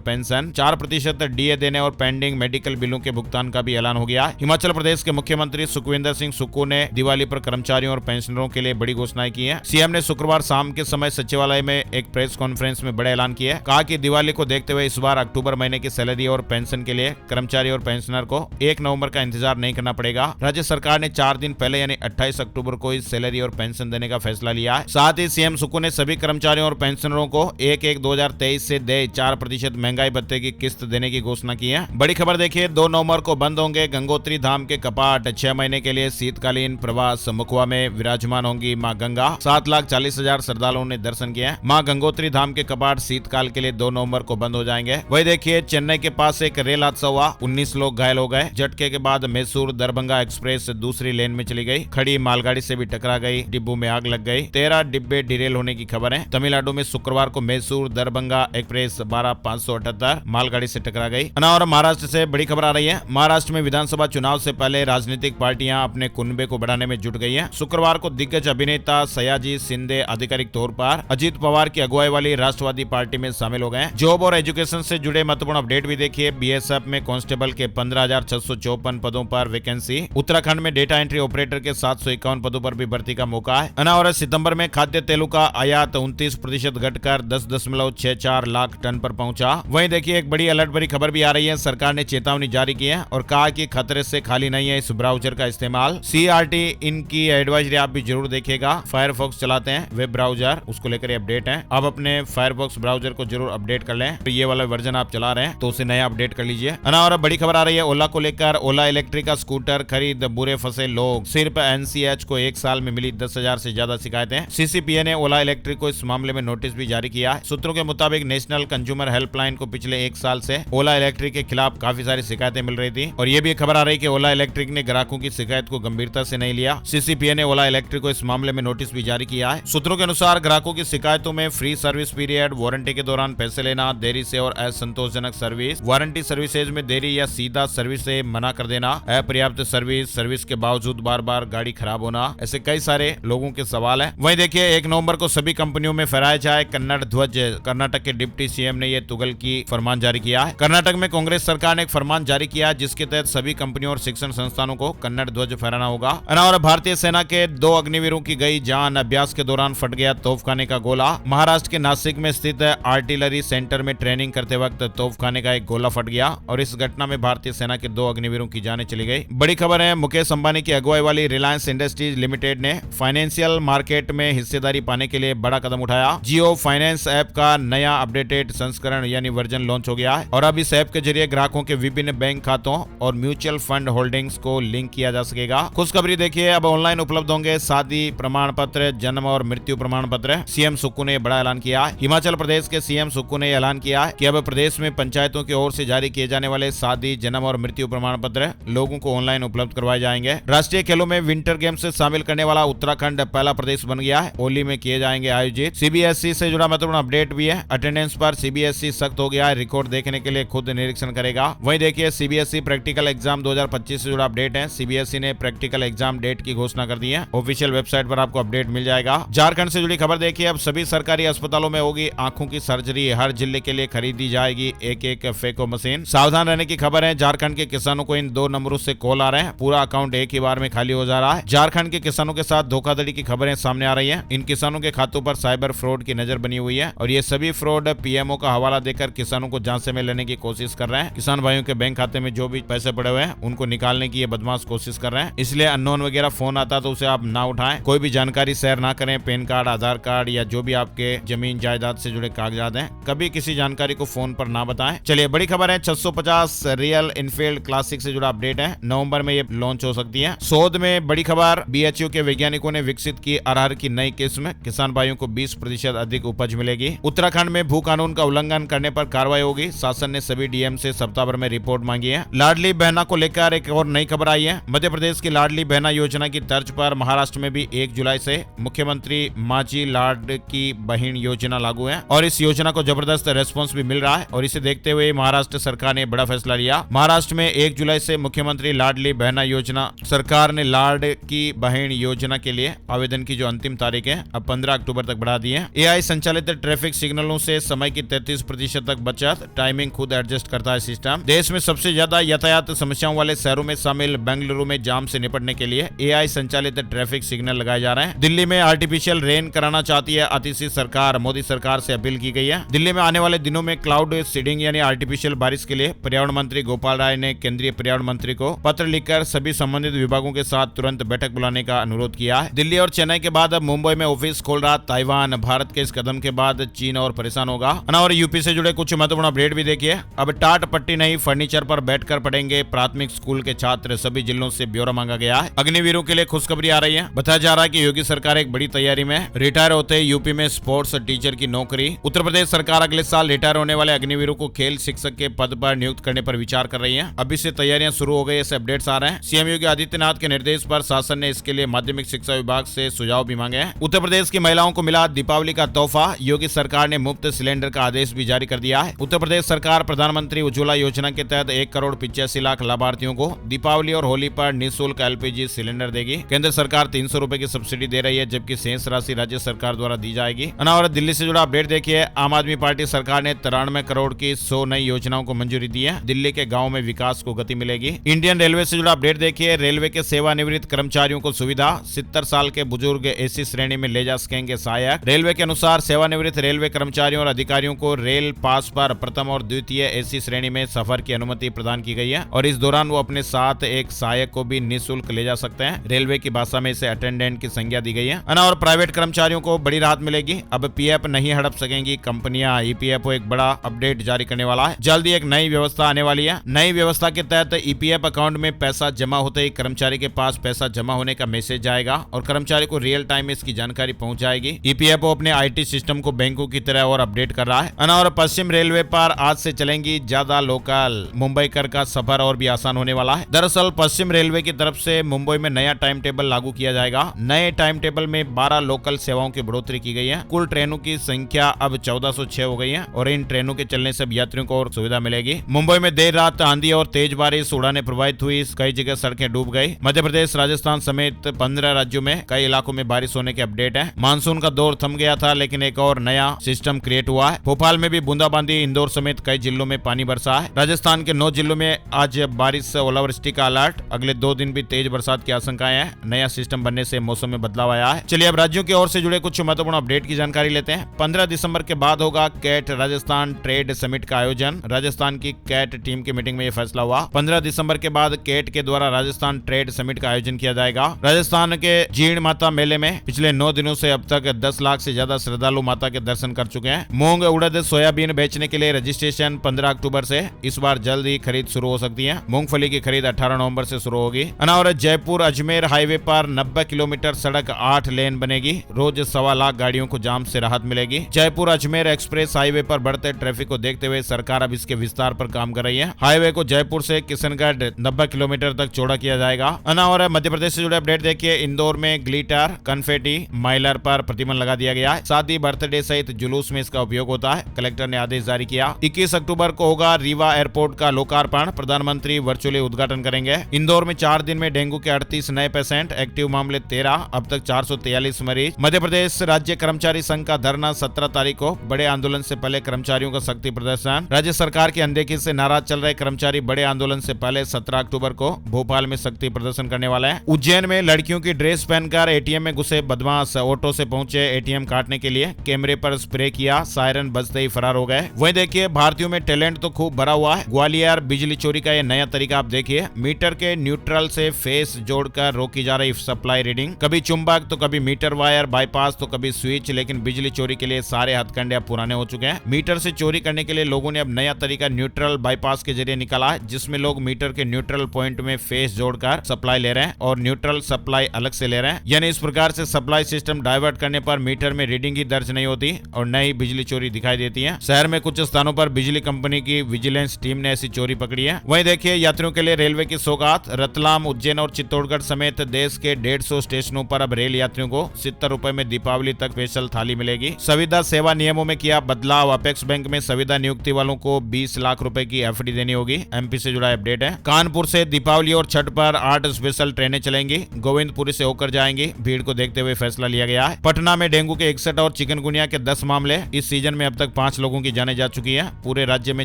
पेंशन। 4% डीए देने और पेंडिंग मेडिकल बिलों के भुगतान का भी ऐलान हो गया। हिमाचल प्रदेश के मुख्यमंत्री सुखविंदर सिंह सुक्खू ने दिवाली पर कर्मचारियों और पेंशनरों के लिए बड़ी घोषणाएं की है। सीएम ने शुक्रवार शाम के समय सचिवालय में एक प्रेस कॉन्फ्रेंस में बड़ा ऐलान किया, कहा कि दिवाली को देखते हुए इस बार अक्टूबर महीने की सैलरी और पेंशन के लिए कर्मचारी और पेंशनर को 1 नवंबर का इंतजार नहीं करना पड़ेगा। राज्य सरकार ने 4 दिन पहले यानी 28 अक्टूबर को इस सैलरी और पेंशन देने का फैसला लिया है। साथ ही सीएम सुक्खू ने सभी कर्मचारियों और पेंशनरों को 1/1/2023 से दे 4% महंगाई भत्ते की किस्त देने की घोषणा की है। बड़ी खबर देखिए, 2 नवंबर को बंद होंगे गंगोत्री धाम के कपाट। 6 महीने के लिए शीतकालीन प्रवास। मुखवा में विराजमान होंगी मां गंगा। 7,40,000 श्रद्धालुओं ने दर्शन किए। मां गंगोत्री धाम के कपाट शीतकाल के लिए 2 नवंबर को बंद हो जाएंगे। वही देखिए, चेन्नई के पास एक रेल हादसा हुआ, 19 लोग घायल हो गए। झटके के बाद मैसूर दरभंगा एक्सप्रेस दूसरी लेन में चली गई। खड़ी मालगाड़ी से भी टकरा गई, डिब्बों में आग लग गई। 13 डिब्बे डिरेल होने की खबर है। तमिलनाडु में शुक्रवार को मैसूर दरभंगा एक्सप्रेस 12,578 मालगाड़ी से टकरा गई। और महाराष्ट्र से बड़ी खबर आ रही है। महाराष्ट्र में विधानसभा चुनाव से पहले राजनीतिक पार्टियां अपने कुनबे को बढ़ाने में जुट गई हैं। शुक्रवार को दिग्गज अभिनेता सयाजी शिंदे आधिकारिक तौर पर अजित पवार की अगुवाई वाली राष्ट्रवादी पार्टी में शामिल हो गए। जॉब और एजुकेशन से जुड़े महत्वपूर्ण अपडेट भी देखिए। बीएसएफ में कांस्टेबल के 15,654 पदों पर वैकेंसी। उत्तराखंड में डेटा एंट्री ऑपरेटर के 751 पदों पर भी भर्ती का मौका है। और सितंबर में खाद्य तेलों का आयात 29% घटकर 10.64 लाख टन पर पहुंचा। वहीं देखिए, एक बड़ी अलर्ट भरी खबर भी आ रही है। सरकार ने चेतावनी जारी की है और कहा कि खतरे से खाली नहीं है इस ब्राउजर का इस्तेमाल। सीआरटी इनकी एडवाइजरी आप भी जरूर देखिएगा। फायरफॉक्स चलाते हैं वेब ब्राउजर, उसको लेकर अपडेट है। आप अपने फायरफॉक्स ब्राउजर को जरूर अपडेट कर लें। तो ये वाला वर्जन आप चला रहे हैं तो उसे नया अपडेट कर लीजिए। और बड़ी खबर आ रही है ओला को लेकर। ओला इलेक्ट्रिक का स्कूटर खरीद बुरे फंसे लोग। सिर्फ एनसीएच को 1 साल में मिली 10,000 से ज्यादा शिकायतें। सीसीपीए ने ओला इलेक्ट्रिक को इस मामले में नोटिस भी जारी किया है। सूत्रों के मुताबिक नेशनल कंज्यूमर हेल्पलाइन को पिछले 1 साल से ओला इलेक्ट्रिक के खिलाफ काफी सारी शिकायतें मिल रही थी। और ये भी खबर आ रही है कि ओला इलेक्ट्रिक ने ग्राहकों की शिकायत को गंभीरता से नहीं लिया। सीसीपीए ने ओला इलेक्ट्रिक को इस मामले में नोटिस भी जारी किया है। सूत्रों के अनुसार ग्राहकों की शिकायतों में फ्री सर्विस पीरियड, वारंटी के दौरान पैसे लेना, देरी से और असंतोषजनक सर्विस, वारंटी सर्विसेज में देरी या सीधा सर्विस से मना कर देना, अपर्याप्त सर्विस के बावजूद बार बार गाड़ी खराब होना, ऐसे कई सारे लोगों के सवाल हैं। वहीं देखिए, 1 नवंबर को सभी कंपनियों में फहराया जाए कन्नड़ ध्वज। कर्नाटक के डिप्टी सीएम ने यह तुगल की फरमान जारी किया है। कर्नाटक में कांग्रेस सरकार ने एक फरमान जारी किया जिसके तहत सभी कंपनियों और शिक्षण संस्थानों को कन्नड़ ध्वज फहराना होगा। और भारतीय सेना के 2 अग्निवीरों की गई जान। अभ्यास के दौरान फट गया तोपखाने का गोला। महाराष्ट्र के नासिक में स्थित आर्टिलरी सेंटर में ट्रेनिंग करते वक्त तोपखाने का एक गोला फट गया और इस घटना में भारतीय सेना के 2 अग्निवीरों की जानें चली गई। बड़ी खबर है, मुकेश अंबानी की अगुवाई वाली रिलायंस इंडस्ट्रीज लिमिटेड ने फाइनेंशियल मार्केट में हिस्सेदारी पाने के लिए बड़ा कदम उठाया। जियो फाइनेंस ऐप का नया अपडेटेड संस्करण यानी वर्जन लॉन्च हो गया है और अब इस ऐप के जरिए ग्राहकों के विभिन्न बैंक खातों और म्यूचुअल फंड होल्डिंग्स को लिंक किया जा सकेगा। खुशखबरी देखिए, अब ऑनलाइन उपलब्ध होंगे शादी प्रमाण पत्र, जन्म और मृत्यु प्रमाण पत्र। सीएम सुक्खू ने बड़ा ऐलान किया। हिमाचल प्रदेश के सीएम सुक्खू ने ऐलान किया कि अब प्रदेश में पंचायतों की ओर से जारी किए जाने वाले शादी, जन्म और मृत्यु प्रमाण पत्र लोगों को ऑनलाइन उपलब्ध करवाए जाएंगे। राष्ट्रीय खेलों में विंटर गेम्स से शामिल करने वाला उत्तराखंड पहला प्रदेश बन गया है। होली में किए जाएंगे आयोजित। सीबीएसई से जुड़ा महत्वपूर्ण अपडेट भी है। अटेंडेंस पर सीबीएसई सख्त हो गया है। रिकॉर्ड देखने के लिए खुद निरीक्षण करेगा। वहीं देखिए, सीबीएसई प्रैक्टिकल एग्जाम 2025 से जुड़ा अपडेट है। सीबीएसई ने प्रैक्टिकल एग्जाम डेट की घोषणा कर दी है। ऑफिशियल वेबसाइट पर आपको अपडेट मिल जाएगा। झारखंड से जुड़ी खबर देखिए, अब सभी सरकारी अस्पतालों में होगी आंखों की सर्जरी। हर जिले के लिए खरीदी जाएगी एक फेको मशीन। सावधान रहने की खबर है। झारखंड के किसानों को इन 2 नंबरों से कॉल आ रहे हैं। पूरा अकाउंट एक ही बार में खाली हो जा रहा है। झारखंड के किसानों के साथ धोखाधड़ी की खबरें सामने आ रही हैं। इन किसानों के खातों पर साइबर फ्रॉड की नजर बनी हुई है और ये सभी फ्रॉड पीएमओ का हवाला देकर किसानों को झांसे में लेने की कोशिश कर रहे हैं। किसान भाइयों के बैंक खाते में जो भी पैसे पड़े हुए हैं उनको निकालने की ये बदमाश कोशिश कर रहे हैं। इसलिए अननोन वगैरह फोन आता तो उसे आप ना उठाएं। कोई भी जानकारी शेयर ना करें। पैन कार्ड, आधार कार्ड या जो भी आपके जमीन जायदाद से जुड़े कागजात हैं, कभी किसी जानकारी को फोन पर ना बताएं। चलिए, बड़ी खबर है, 650 रियल इनफील्ड क्लासिक से जुड़ा अपडेट है। नवंबर में ये लॉन्च हो सकती है। शोध में बड़ी खबर, बीएचयू के वैज्ञानिकों ने विकसित की अरहर की नई किस्म। किसान भाइयों को 20% अधिक उपज मिलेगी। उत्तराखंड में भू कानून का उल्लंघन करने पर कार्रवाई होगी। शासन ने सभी डीएम से सप्ताह भर में रिपोर्ट मांगी है। लाडली बहना को लेकर एक और नई खबर आई है। मध्य प्रदेश की लाडली बहना योजना की तर्ज पर महाराष्ट्र में भी 1 जुलाई से मुख्यमंत्री माझी लाडकी बहन योजना लागू है और इस योजना को जबरदस्त रेस्पॉन्स भी मिल रहा है और इसे देखते हुए महाराष्ट्र सरकार ने बड़ा फैसला लिया। महाराष्ट्र में 1 जुलाई से मुख्यमंत्री लाडली बहना योजना, सरकार ने लाडकी बहन वाहिनी योजना के लिए आवेदन की जो अंतिम तारीख है अब 15 अक्टूबर तक बढ़ा दी है। एआई संचालित ट्रैफिक सिग्नलों से समय की 33% तक बचत, टाइमिंग खुद एडजस्ट करता है सिस्टम। देश में सबसे ज्यादा यातायात समस्याओं वाले शहरों में शामिल बेंगलुरु में जाम से निपटने के लिए एआई संचालित ट्रैफिक सिग्नल लगाए जा रहे हैं। दिल्ली में आर्टिफिशियल रेन कराना चाहती है आतिशी सरकार, मोदी सरकार से अपील की गई है। दिल्ली में आने वाले दिनों में क्लाउड सीडिंग यानी आर्टिफिशियल बारिश के लिए पर्यावरण मंत्री गोपाल राय ने केंद्रीय पर्यावरण मंत्री को पत्र लिखकर सभी संबंधित विभागों के साथ तुरंत बैठक बुलाने का अनुरोध किया है। दिल्ली और चेन्नई के बाद अब मुंबई में ऑफिस खोल रहा ताइवान। भारत के इस कदम के बाद चीन और परेशान होगा। और यूपी से जुड़े कुछ महत्वपूर्ण अपडेट भी देखिए। अब टाट पट्टी नहीं, फर्नीचर पर बैठकर पढ़ेंगे प्राथमिक स्कूल के छात्र, सभी जिलों से ब्यौरा मांगा गया है। अग्निवीरों के लिए खुशखबरी आ रही है। बताया जा रहा है कि योगी सरकार एक बड़ी तैयारी में, रिटायर होते यूपी में स्पोर्ट्स टीचर की नौकरी। उत्तर प्रदेश सरकार अगले साल रिटायर होने वाले अग्निवीरों को खेल शिक्षक के पद पर नियुक्त करने पर विचार कर रही है। अभी से तैयारियां शुरू हो गई, ऐसे अपडेट्स आ रहे हैं। सीएम योगी आदित्यनाथ के निर्देश पर शासन ने इसके लिए माध्यमिक शिक्षा विभाग से सुझाव भी मांगे हैं। उत्तर प्रदेश की महिलाओं को मिला दीपावली का तोहफा, योगी सरकार ने मुफ्त सिलेंडर का आदेश भी जारी कर दिया है। उत्तर प्रदेश सरकार प्रधानमंत्री उज्ज्वला योजना के तहत 1,85,00,000 लाभार्थियों को दीपावली और होली पर निःशुल्क एलपीजी सिलेंडर देगी। केंद्र सरकार 300 रुपए की सब्सिडी दे रही है, जबकि शेष राशि राज्य सरकार द्वारा दी जाएगी। और दिल्ली से जुड़ा अपडेट देखिए। आम आदमी पार्टी सरकार ने 93 करोड़ की 100 नई योजनाओं को मंजूरी दी है। दिल्ली के गाँव में विकास को गति मिलेगी। इंडियन रेलवे से जुड़ा अपडेट देखिए। रेलवे के सेवानिवृत्त कर्मचारियों को सुविधा, 70 साल के बुजुर्ग एसी श्रेणी में ले जा सकेंगे सहायक। रेलवे के अनुसार सेवानिवृत्त रेलवे कर्मचारियों और अधिकारियों को रेल पास पर प्रथम और द्वितीय एसी श्रेणी में सफर की अनुमति प्रदान की गई है और इस दौरान वो अपने साथ एक सहायक को भी निःशुल्क ले जा सकते हैं। रेलवे की भाषा में इसे अटेंडेंट की संज्ञा दी गई है। और प्राइवेट कर्मचारियों को बड़ी राहत मिलेगी। अब पीएफ नहीं हड़प सकेंगी कंपनियां। ईपीएफओ एक बड़ा अपडेट जारी करने वाला है। जल्दी एक नई व्यवस्था आने वाली है। नई व्यवस्था के तहत ईपीएफ अकाउंट में पैसा जमा होते ही कर्मचारी के पास पैसा जमा होने का मैसेज जाएगा और कर्मचारी को रियल टाइम में इसकी जानकारी पहुंच जाएगी। ईपीएफओ अपने आईटी सिस्टम को बैंकों की तरह और अपडेट कर रहा है। और पश्चिम रेलवे पर आज से चलेंगी ज्यादा लोकल, मुंबई कर का सफर और भी आसान होने वाला है। दरअसल पश्चिम रेलवे की तरफ से मुंबई में नया टाइम टेबल लागू किया जाएगा। नए टाइम टेबल में 12 लोकल सेवाओं की बढ़ोतरी की गई है। कुल ट्रेनों की संख्या अब 1406 हो गई है और इन ट्रेनों के चलने से यात्रियों को और सुविधा मिलेगी। मुंबई में देर रात आंधी और तेज बारिश, उड़ानें प्रभावित हुई, कई जगह सड़कें डूब गई। मध्य प्रदेश, राजस्थान समेत 15 राज्यों में कई इलाकों में बारिश होने के अपडेट है। मानसून का दौर थम गया था, लेकिन एक और नया सिस्टम क्रिएट हुआ है। भोपाल में भी बूंदाबांदी, इंदौर समेत कई जिलों में पानी बरसा है। राजस्थान के 9 जिलों में आज बारिश, ओलावृष्टि का अलर्ट। अगले 2 दिन भी तेज बरसात की आशंकाएं हैं। नया सिस्टम बनने से मौसम में बदलाव आया है। चलिए अब राज्यों की ओर से जुड़े कुछ महत्वपूर्ण अपडेट की जानकारी लेते हैं। 15 दिसंबर के बाद होगा कैट राजस्थान ट्रेड समिट का आयोजन। राजस्थान की कैट टीम की मीटिंग में यह फैसला हुआ। 15 दिसंबर के बाद कैट के द्वारा राजस्थान ट्रेड समिट का आयोजन किया जाएगा। राजस्थान के जीर्ण माता मेले में पिछले 9 दिनों से अब तक 10 लाख से ज्यादा श्रद्धालु माता के दर्शन कर चुके हैं। मूंग, उड़द, सोयाबीन बेचने के लिए रजिस्ट्रेशन 15 अक्टूबर से, इस बार जल्द ही खरीद शुरू हो सकती है। मूंगफली की खरीद 18 नवंबर से शुरू होगी। और जयपुर अजमेर हाईवे पर 90 किलोमीटर सड़क 8 लेन बनेगी। रोज 1.25 लाख गाड़ियों को जाम से राहत मिलेगी। जयपुर अजमेर एक्सप्रेस हाईवे पर बढ़ते ट्रैफिक को देखते हुए सरकार अब इसके विस्तार पर काम कर रही है। हाईवे को जयपुर से किशनगढ़ 90 किलोमीटर तक चौड़ा किया जाएगा। और मध्य प्रदेश से जुड़े अपडेट देखिए। इंदौर में ग्लिटर, कन्फेटी, माइलर पर प्रतिबंध लगा दिया गया है। साथ ही बर्थडे सहित जुलूस में इसका उपयोग होता है। कलेक्टर ने आदेश जारी किया। 21 अक्टूबर को होगा रीवा एयरपोर्ट का लोकार्पण। प्रधानमंत्री वर्चुअली उद्घाटन करेंगे। इंदौर में 4 दिन में डेंगू के 38 नए पेशेंट, एक्टिव मामले 13, अब तक 443 मरीज। मध्य प्रदेश राज्य कर्मचारी संघ का धरना 17 तारीख को। बड़े आंदोलन से पहले कर्मचारियों का शक्ति प्रदर्शन। राज्य सरकार की अनदेखी से नाराज चल रहे कर्मचारी बड़े आंदोलन से पहले 17 अक्टूबर को भोपाल में शक्ति प्रदर्शन करने वाले हैं। उज्जैन में लड़कियों की ड्रेस पहनकर एटीएम में घुसे बदमाश ऑटो से पहुंचे एटीएम काटने के लिए। कैमरे पर स्प्रे किया, सायरन बजते ही फरार हो गए। वहीं देखिए भारतीयों में टैलेंट तो खूब भरा हुआ है। ग्वालियर बिजली चोरी का ये नया तरीका आप देखिए। मीटर के न्यूट्रल से फेस जोड़कर रोकी जा रही सप्लाई रीडिंग। कभी चुंबक तो कभी मीटर वायर, बाईपास तो कभी स्विच। लेकिन बिजली चोरी के लिए सारे हथकंडे अब पुराने हो चुके हैं। मीटर से चोरी करने के लिए लोगों ने अब नया तरीका न्यूट्रल बाईपास के जरिए निकाला है, जिसमें लोग मीटर के न्यूट्रल पॉइंट में फेस जोड़कर सप्लाई ले रहे हैं और न्यूट्रल सप्लाई अलग से ले रहे हैं। यानी इस प्रकार से सप्लाई सिस्टम डाइवर्ट करने पर मीटर में रीडिंग ही दर्ज नहीं होती और नई बिजली चोरी दिखाई देती है। शहर में कुछ स्थानों पर बिजली कंपनी की विजिलेंस टीम ने ऐसी चोरी पकड़ी है। वहीं देखिए यात्रियों के लिए रेलवे की सौगात। रतलाम, उज्जैन और चित्तौड़गढ़ समेत देश के 150 स्टेशनों पर अब रेल यात्रियों को 70 रुपए में दीपावली तक स्पेशल थाली मिलेगी। संविदा सेवा नियमों में किया बदलाव। अपेक्स बैंक में संविदा नियुक्ति वालों को 20 लाख रुपए की एफडी देनी होगी। एमपी से जुड़ा अपडेट है। कानपुर से दीपावली और छठ पर 8 स्पेशल ट्रेनें चलेंगी। गोविंदपुरी से होकर जाएंगी। भीड़ को देखते हुए फैसला लिया गया है। पटना में डेंगू के 61 और चिकनगुनिया के 10 मामले। इस सीजन में अब तक 5 लोगों की जानें जा चुकी है। पूरे राज्य में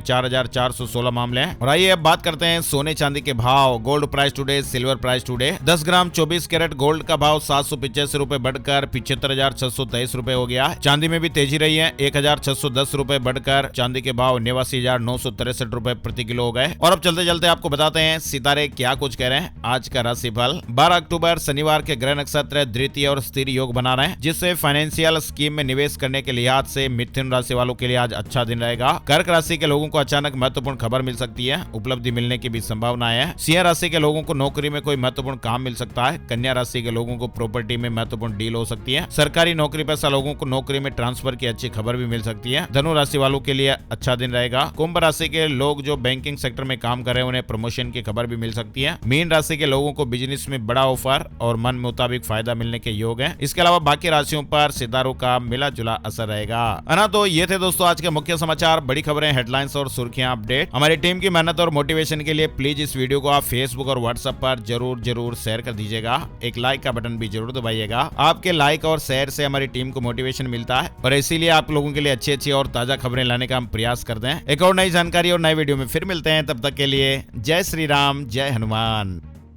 4416 मामले हैं। और आइए अब बात करते हैं सोने चांदी के भाव। Gold price today, silver price today. 10 ग्राम 24 कैरेट गोल्ड का भाव 785 रुपए बढ़कर 75,623 रुपए हो गया है। चांदी में भी तेजी रही है। 1,610 रुपए बढ़कर चांदी के भाव 89,963 रुपए प्रति किलो हो गए। और अब चलते चलते आपको बताते हैं सितारे क्या कुछ कह रहे हैं। आज का राशिफल 12 अक्टूबर शनिवार के ग्रह नक्षत्र द्वितीय और स्थिर योग बना रहे हैं, जिससे फाइनेंशियल स्कीम में निवेश करने के लिहाज से मिथुन राशि वालों के लिए आज अच्छा दिन रहेगा। कर्क राशि के लोगों को अचानक महत्वपूर्ण खबर मिल सकती है। उपलब्धि मिलने की भी संभावना है। सिंह राशि के लोगों को नौकरी में कोई महत्वपूर्ण काम मिल सकता है। कन्या राशि के लोगों को प्रॉपर्टी में महत्वपूर्ण डील हो सकती है। सरकारी नौकरी पेशा लोगों को नौकरी में ट्रांसफर की अच्छी खबर भी मिल सकती है। धनु राशि वालों के लिए अच्छा दिन रहेगा। कुंभ राशि के लोग जो बैंकिंग सेक्टर में काम कर रहे हैं उन्हें प्रमोशन की खबर भी मिल सकती है। मीन राशि के लोगों को बिजनेस में बड़ा ऑफर और मन मुताबिक फायदा मिलने के योग है। इसके अलावा बाकी राशियों पर सितारों का मिला जुला असर रहेगा। तो ये थे दोस्तों आज के मुख्य समाचार, बड़ी खबरें, हेडलाइंस और सुर्खियां, अपडेट। हमारी टीम की मेहनत और मोटिवेशन के लिए प्लीज इस वीडियो को आप फेसबुक और व्हाट्सएप पर जरूर शेयर कर दीजिएगा। एक लाइक का बटन भी जरूर दबाइएगा। आपके लाइक और शेयर से हमारी टीम को मोटिवेशन मिलता है और इसीलिए आप लोगों के लिए अच्छी और ताजा खबरें लाने का हम प्रयास करते हैं। एक और नई जानकारी और नई वीडियो में फिर मिलते हैं। तब तक के लिए जय श्री राम, जय हनुमान।